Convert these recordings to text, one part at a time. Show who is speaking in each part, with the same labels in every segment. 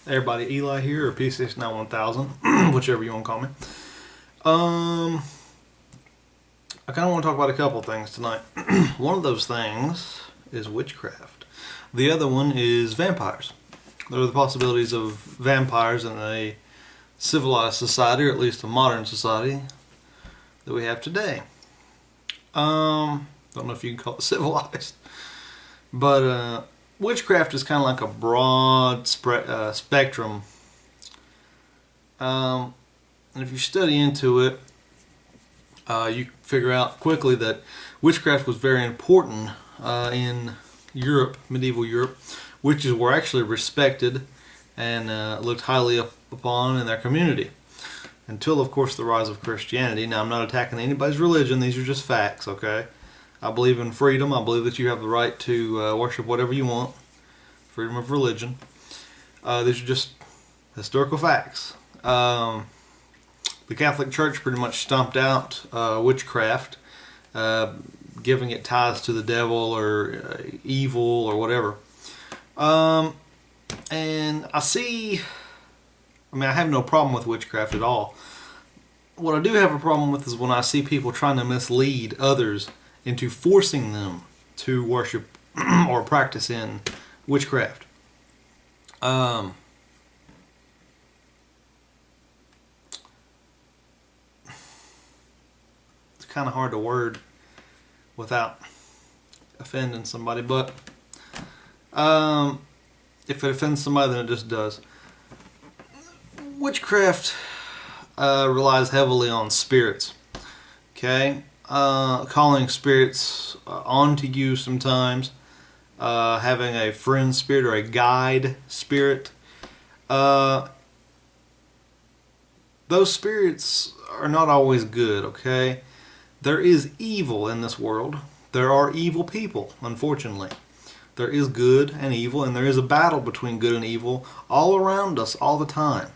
Speaker 1: Everybody, Eli here, or P691,000, whichever you want to call me. I kind of want to talk about a couple things tonight. One of those things is witchcraft. The other one is vampires. There are the possibilities of vampires in a civilized society, or at least a modern society that we have today. Don't know if you can call it civilized, but witchcraft is kind of like a broad spectrum. And if you study into it, you figure out quickly that witchcraft was very important in Europe, medieval Europe. Witches were actually respected and looked highly upon in their community. Until, of course, the rise of Christianity. Now, I'm not attacking anybody's religion. These are just facts, okay? I believe in freedom. I believe that you have the right to worship whatever you want. Freedom of religion. These are just historical facts. The Catholic Church pretty much stomped out witchcraft, giving it ties to the devil or evil or whatever. And I have no problem with witchcraft at all. What I do have a problem with is when I see people trying to mislead others into forcing them to worship or practice in witchcraft. It's kind of hard to word without offending somebody, but if it offends somebody, then it just does. Witchcraft relies heavily on spirits. Okay? Calling spirits onto you sometimes. Having a friend spirit or a guide spirit. Those spirits are not always good, okay? There is evil in this world. There are evil people, unfortunately. There is good and evil, and there is a battle between good and evil all around us all the time.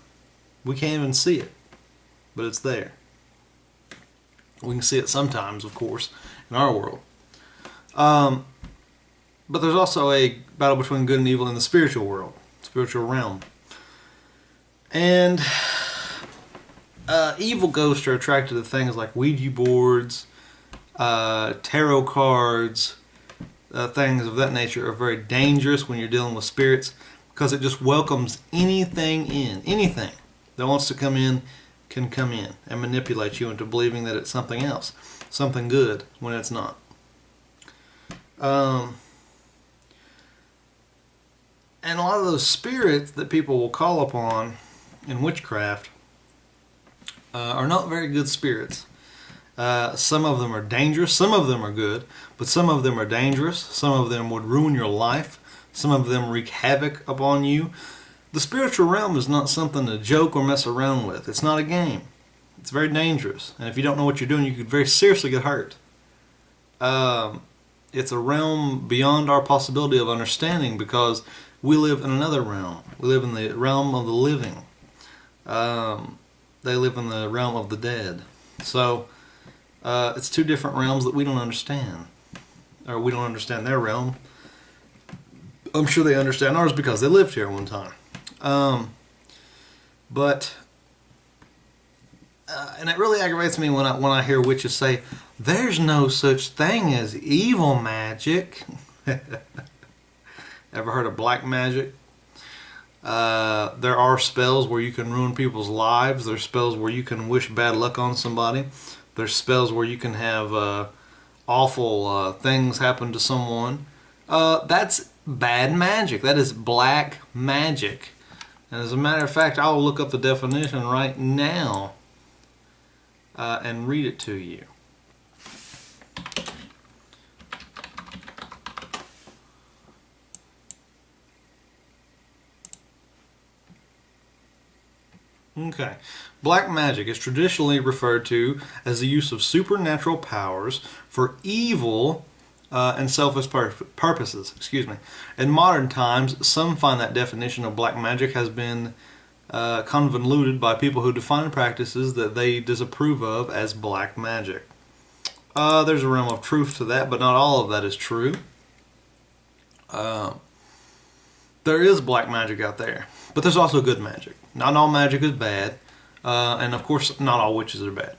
Speaker 1: We can't even see it, but it's there. We can see it sometimes, of course, in our world. But there's also a battle between good and evil in the spiritual world, spiritual realm. And evil ghosts are attracted to things like Ouija boards, tarot cards, things of that nature are very dangerous when you're dealing with spirits because it just welcomes anything in. Anything that wants to come in can come in and manipulate you into believing that it's something else, something good, when it's not. And a lot of those spirits that people will call upon in witchcraft are not very good spirits. Some of them are dangerous, some of them are good, but some of them are dangerous, some of them would ruin your life, some of them wreak havoc upon you. The spiritual realm is not something to joke or mess around with. It's not a game. It's very dangerous. And if you don't know what you're doing, you could very seriously get hurt. It's a realm beyond our possibility of understanding because we live in another realm. We live in the realm of the living. They live in the realm of the dead. So it's two different realms that we don't understand. Or we don't understand their realm. I'm sure they understand ours because they lived here one time. And it really aggravates me when I hear witches say, "There's no such thing as evil magic." Ever heard of black magic? There are spells where you can ruin people's lives. There's spells where you can wish bad luck on somebody. There's spells where you can have awful things happen to someone. That's bad magic. That is black magic. And as a matter of fact, I'll look up the definition right now and read it to you. Okay. Black magic is traditionally referred to as the use of supernatural powers for evil and selfish purposes. In modern times, some find that definition of black magic has been convoluted by people who define practices that they disapprove of as black magic. There's a realm of truth to that, but not all of that is true. there is black magic out there, but there's also good magic. Not all magic is bad, and of course, not all witches are bad.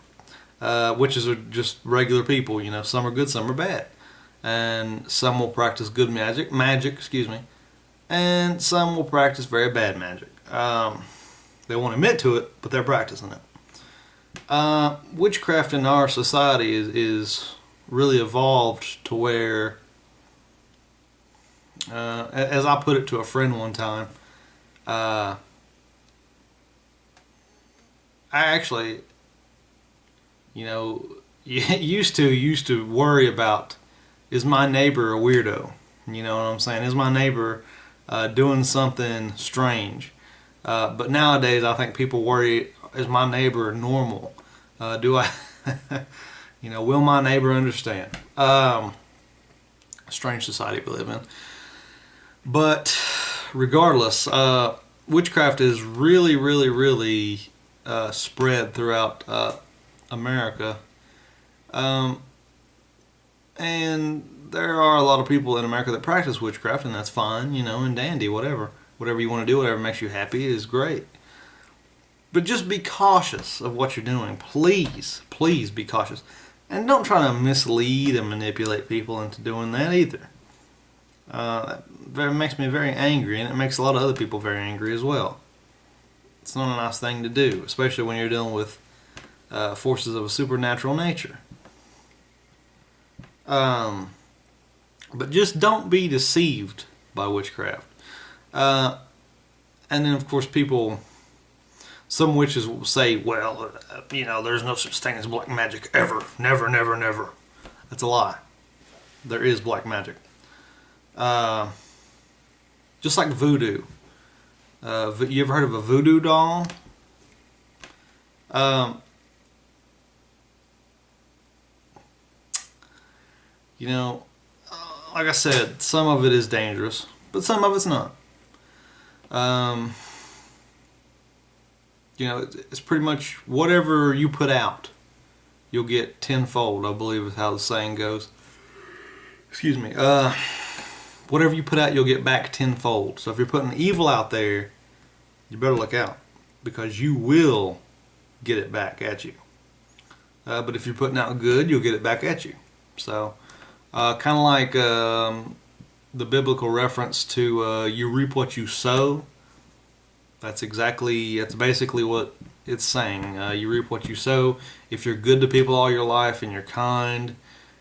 Speaker 1: Witches are just regular people, you know. Some are good, some are bad, and some will practice good magic, excuse me, and some will practice very bad magic. They won't admit to it, but they're practicing it. Witchcraft in our society is really evolved to where, as I put it to a friend one time, I actually, you know, used to worry about, is my neighbor a weirdo? You know what I'm saying? Is my neighbor doing something strange? But nowadays, I think people worry, is my neighbor normal? Do I, you know, will my neighbor understand? Strange society we live in. But regardless, witchcraft is really, really, really spread throughout America. And there are a lot of people in America that practice witchcraft, and that's fine, you know, and dandy, whatever. Whatever you want to do, whatever makes you happy is great. But just be cautious of what you're doing. Please, please be cautious. And don't try to mislead and manipulate people into doing that either. That makes me very angry, and it makes a lot of other people very angry as well. It's not a nice thing to do, especially when you're dealing with forces of a supernatural nature. But just don't be deceived by witchcraft. And then, of course, some witches will say, well, you know, there's no such thing as black magic ever. Never, never, never. That's a lie. There is black magic. Just like voodoo. You ever heard of a voodoo doll? You know, like I said, some of it is dangerous, but some of it's not. You know, it's pretty much whatever you put out, you'll get tenfold, I believe is how the saying goes. Excuse me. Whatever you put out, you'll get back tenfold. So if you're putting evil out there, you better look out, because you will get it back at you. But if you're putting out good, you'll get it back at you. So, kind of like the biblical reference to you reap what you sow. That's basically what it's saying. You reap what you sow. If you're good to people all your life, and you're kind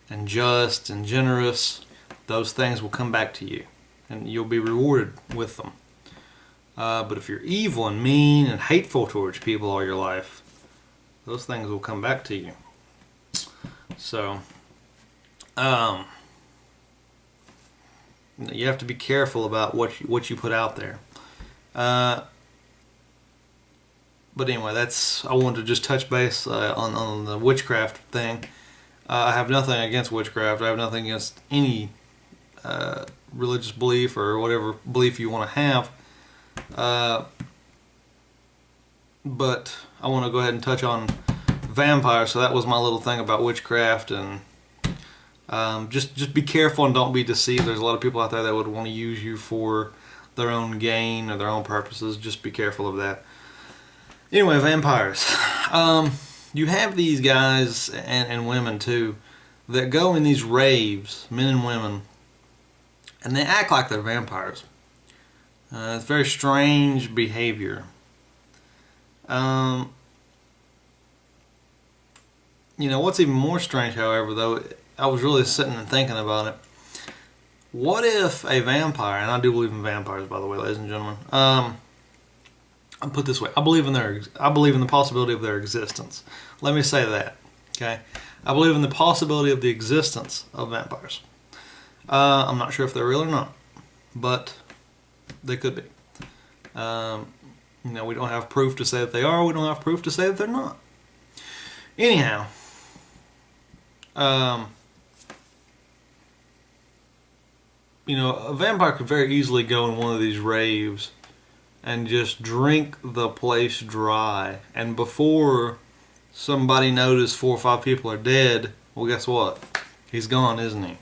Speaker 1: and just and generous, those things will come back to you, and you'll be rewarded with them. But if you're evil and mean and hateful towards people all your life, those things will come back to you. So, you have to be careful about what you put out there. But anyway, I wanted to just touch base on the witchcraft thing. I have nothing against witchcraft. I have nothing against any religious belief or whatever belief you want to have. But I want to go ahead and touch on vampires. So that was my little thing about witchcraft, and just be careful and don't be deceived. There's a lot of people out there that would want to use you for their own gain or their own purposes. Just be careful of that. Anyway, vampires. You have these guys and women too that go in these raves, men and women, and they act like they're vampires. It's very strange behavior. You know, what's even more strange, however, though, I was really sitting and thinking about it. What if a vampire, and I do believe in vampires, by the way, ladies and gentlemen, I'll put it this way, I believe in the possibility of their existence. Let me say that, okay? I believe in the possibility of the existence of vampires. I'm not sure if they're real or not, but they could be. You know, we don't have proof to say that they are. We don't have proof to say that they're not. Anyhow, you know, a vampire could very easily go in one of these raves and just drink the place dry. And before somebody noticed 4 or 5 people are dead, well, guess what? He's gone, isn't he?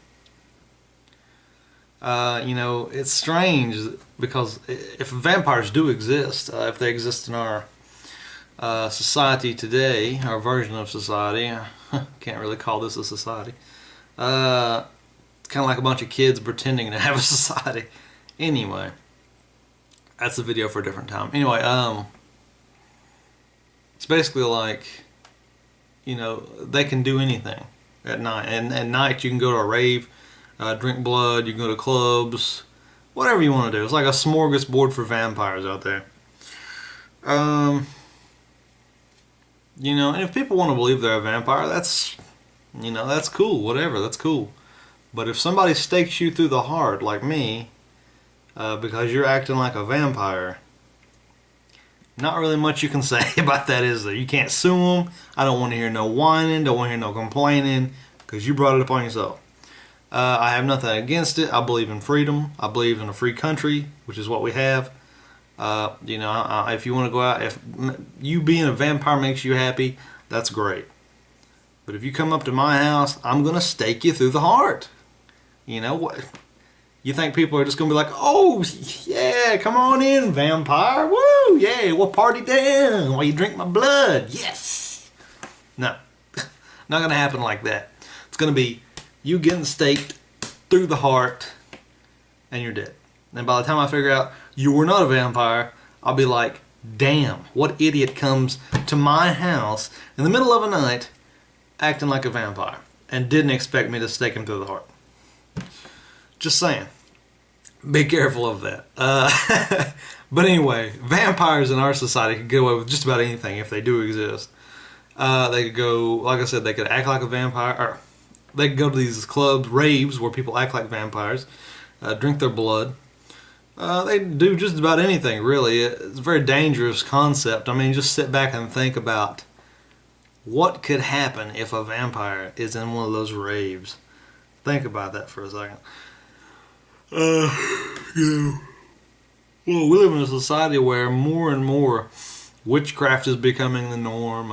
Speaker 1: You know, it's strange because if vampires do exist, if they exist in our society today, our version of society, can't really call this a society. It's kind of like a bunch of kids pretending to have a society. Anyway, that's a video for a different time. Anyway, it's basically like, you know, they can do anything at night. And at night you can go to a rave, drink blood, you can go to clubs, whatever you want to do. It's like a smorgasbord for vampires out there. You know, and if people want to believe they're a vampire, that's, you know, that's cool, whatever, that's cool. But if somebody stakes you through the heart, like me, because you're acting like a vampire, not really much you can say about that, is there? You can't sue them. I don't want to hear no whining, don't want to hear no complaining, because you brought it upon yourself. I have nothing against it. I believe in freedom. I believe in a free country, which is what we have. You know, if you want to go out, if you being a vampire makes you happy, that's great. But if you come up to my house, I'm going to stake you through the heart. You know what? You think people are just going to be like, oh, yeah, come on in, vampire. Woo, yeah, we'll party down while you drink my blood. Yes. No, not going to happen like that. It's going to be you getting staked through the heart and you're dead. And by the time I figure out you were not a vampire, I'll be like, damn, what idiot comes to my house in the middle of the night acting like a vampire and didn't expect me to stake him through the heart. Just saying. Be careful of that. But anyway, vampires in our society can get away with just about anything if they do exist. They could go, like I said, they could act like a vampire, or they could go to these clubs, raves, where people act like vampires, drink their blood. They do just about anything, really. It's a very dangerous concept. I mean, just sit back and think about what could happen if a vampire is in one of those raves. Think about that for a second. You know, well, we live in a society where more and more witchcraft is becoming the norm.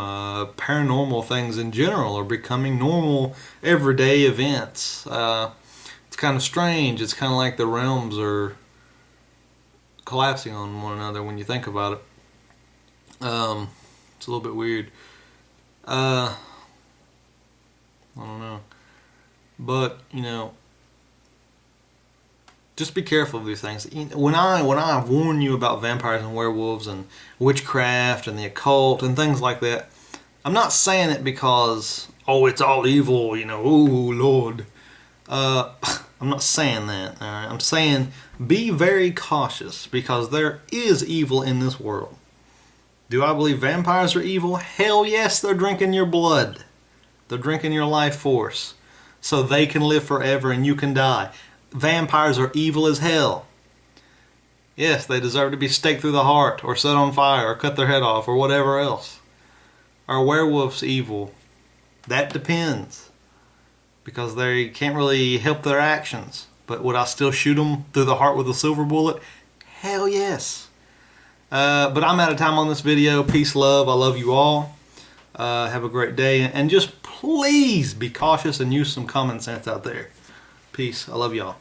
Speaker 1: Paranormal things in general are becoming normal, everyday events. It's kind of strange. It's kind of like the realms are collapsing on one another when you think about it. It's a little bit weird. I don't know. But, you know, just be careful of these things. When I warn you about vampires and werewolves and witchcraft and the occult and things like that, I'm not saying it because, oh, it's all evil, you know, oh, Lord. I'm not saying that. All right? I'm saying be very cautious because there is evil in this world. Do I believe vampires are evil? Hell yes, they're drinking your blood. They're drinking your life force so they can live forever and you can die. Vampires are evil as hell. Yes, they deserve to be staked through the heart or set on fire or cut their head off or whatever else. Are werewolves evil? That depends. Because they can't really help their actions. But would I still shoot them through the heart with a silver bullet? Hell yes. But I'm out of time on this video. Peace, love. I love you all. Have a great day. And just please be cautious and use some common sense out there. Peace. I love y'all.